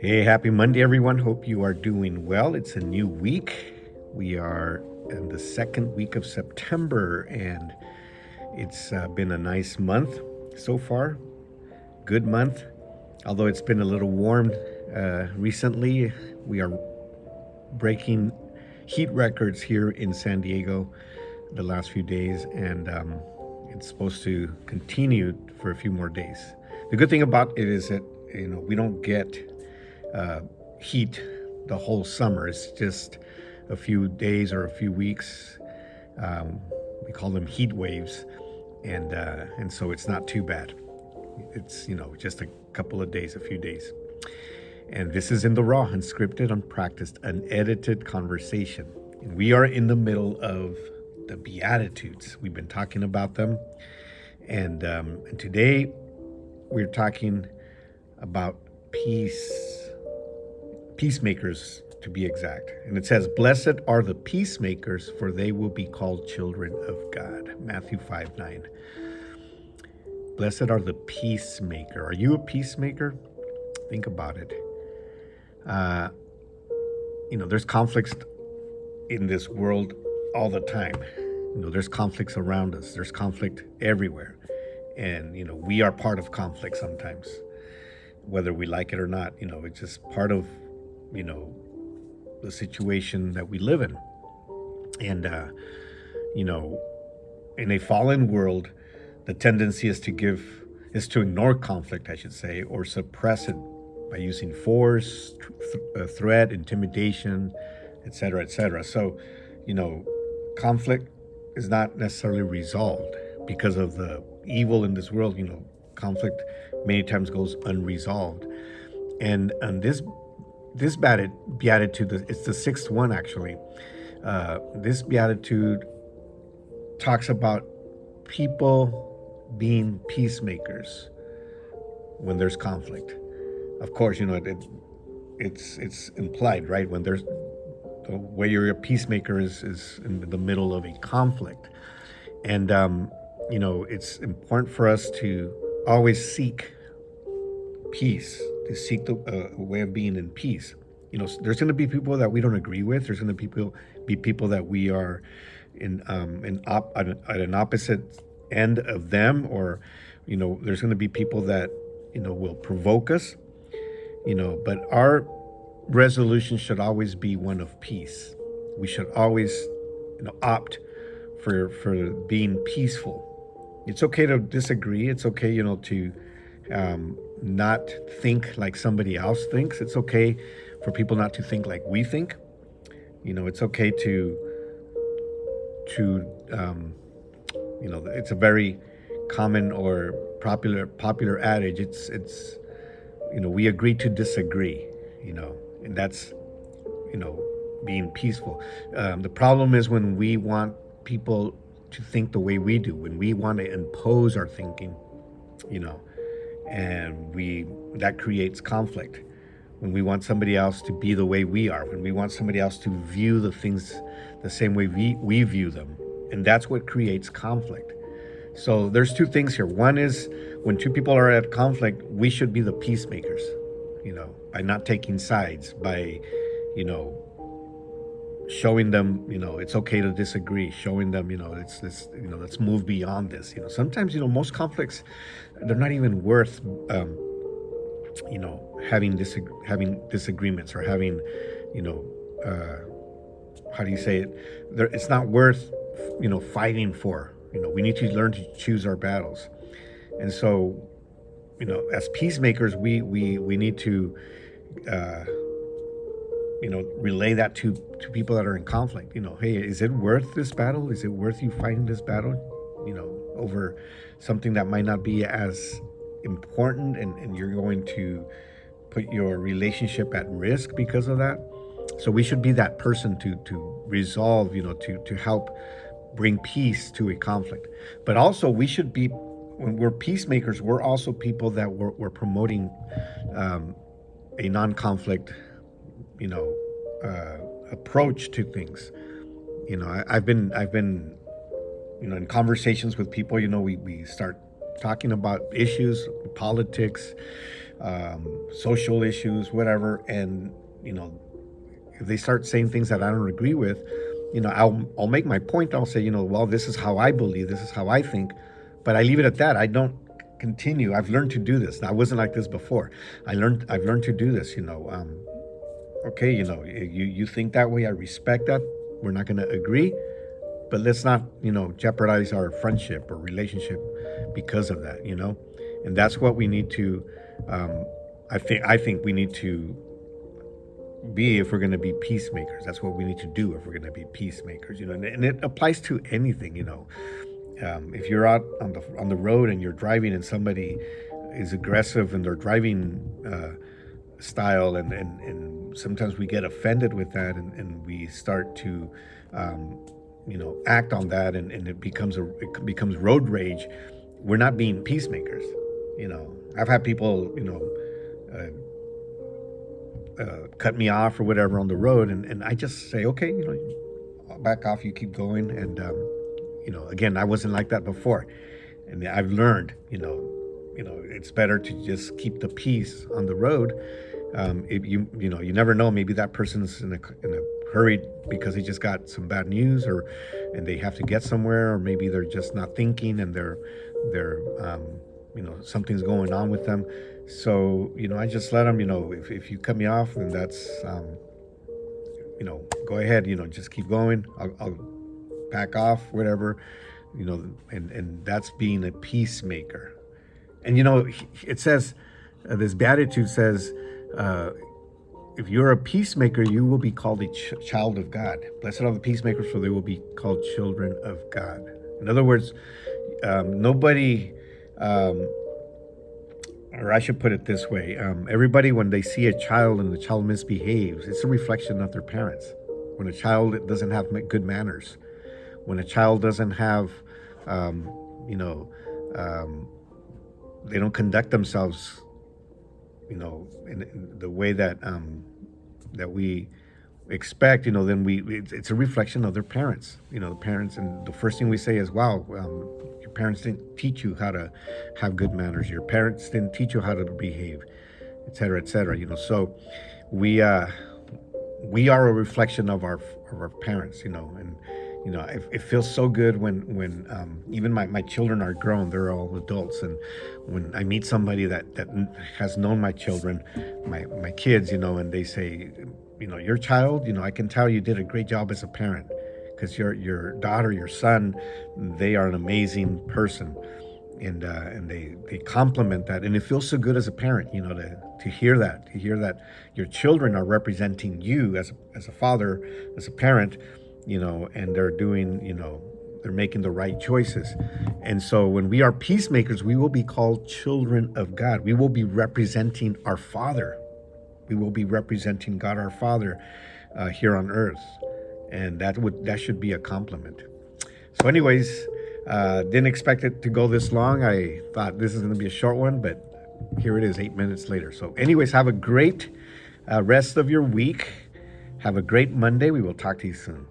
Hey, happy Monday, everyone. Hope you are doing well. It's a new week. We are in the second week of September, and it's been a nice month so far. Good month, although it's been a little warm recently. We are breaking heat records here in San Diego the last few days, and it's supposed to continue for a few more days. The good thing about it is that we don't get uh, heat the whole summer. It's just a few days or a few weeks. Um, we call them heat waves, and so it's not too bad. It's just a couple of days, a few days. And this is in the raw, unscripted, unpracticed, unedited conversation. And we are in the middle of the Beatitudes. We've been talking about them, and today we're talking about peacemakers to be exact. And it says, "Blessed are the peacemakers, for they will be called children of God." Matthew 5:9. Blessed are the peacemaker. Are you a peacemaker? Think about it. Uh, there's conflicts in this world all the time. There's conflicts around us. There's conflict everywhere. And, we are part of conflict sometimes, whether we like it or not. It's just part of, you know, the situation that we live in. And, you know, in a fallen world, the tendency is to ignore conflict, I should say, or suppress it by using force, threat, intimidation, etc., etc. So, conflict is not necessarily resolved because of the evil in this world. Conflict many times goes unresolved. And this beatitude, it's the sixth one actually. This beatitude talks about people being peacemakers when there's conflict. Of course, it's implied, right? When there's the way you're a peacemaker is in the middle of a conflict, and it's important for us to always seek peace, to seek a way of being in peace. There's going to be people that we don't agree with. There's going to be people that we are at an opposite end of them, or there's going to be people that will provoke us. But our resolution should always be one of peace. We should always opt for being peaceful. It's okay to disagree. It's okay to not think like somebody else thinks. It's okay for people not to think like we think. It's okay to it's a very common or popular adage. It's we agree to disagree. And that's being peaceful. The problem is when we want people to think the way we do, when we want to impose our thinking, and that creates conflict. When we want somebody else to be the way we are, when we want somebody else to view the things the same way we view them, and that's what creates conflict. So there's two things here. One is when two people are at conflict, we should be the peacemakers, by not taking sides, by, showing them, it's okay to disagree, showing them, let's move beyond this. Sometimes, most conflicts, they're not even worth, having disagreements, or having, how do you say it? It's not worth, fighting for. We need to learn to choose our battles. And so, as peacemakers, we need to, relay that to people that are in conflict. Hey, is it worth this battle? Is it worth you fighting this battle? Over something that might not be as important, and you're going to put your relationship at risk because of that. So we should be that person to resolve, to help bring peace to a conflict. But also we should be, when we're peacemakers, we're also people that we're promoting a non-conflict, approach to things. I've been in conversations with people. We start talking about issues, politics, social issues, whatever. And, if they start saying things that I don't agree with, I'll make my point. I'll say, well, this is how I believe, this is how I think, but I leave it at that. I don't continue. I've learned to do this. Now, I wasn't like this before. I've learned to do this. Okay, you think that way. I respect that. We're not going to agree, but let's not, jeopardize our friendship or relationship because of that. And that's what we need to. I think we need to be, if we're going to be peacemakers. That's what we need to do if we're going to be peacemakers. And it applies to anything. If you're out on the road and you're driving and somebody is aggressive in their driving style, and sometimes we get offended with that, and we start to act on that, and it becomes road rage. We're not being peacemakers. I've had people cut me off or whatever on the road, and I just say, okay, I'll back off, you keep going. And again, I wasn't like that before, and I've learned it's better to just keep the peace on the road. If you never know, maybe that person's in a hurry because they just got some bad news, and they have to get somewhere, or maybe they're just not thinking, and they're something's going on with them. So I just let them, if you cut me off, then that's go ahead, just keep going. I'll back off, whatever, and that's being a peacemaker. And it says, this Beatitude says, if you're a peacemaker, you will be called a child of God. Blessed are the peacemakers, for they will be called children of God. In other words, nobody, or I should put it this way, everybody, when they see a child and the child misbehaves, it's a reflection of their parents. When a child doesn't have good manners, when a child doesn't have, they don't conduct themselves, in the way that that we expect, then it's a reflection of their parents. The parents, and the first thing we say is, "Wow, your parents didn't teach you how to have good manners. Your parents didn't teach you how to behave, et cetera, et cetera." So we are a reflection of our parents. And it feels so good when even my children are grown, they're all adults, and when I meet somebody that has known my children, my kids, and they say, your child, I can tell you did a great job as a parent, because your daughter, your son, they are an amazing person, and they compliment that, and it feels so good as a parent, to hear that your children are representing you as a father, as a parent, and they're doing, they're making the right choices. And so when we are peacemakers, we will be called children of God. We will be representing our Father. We will be representing God, our Father, here on earth. And that should be a compliment. So anyways, didn't expect it to go this long. I thought this is going to be a short one, but here it is, 8 minutes later. So anyways, have a great rest of your week. Have a great Monday. We will talk to you soon.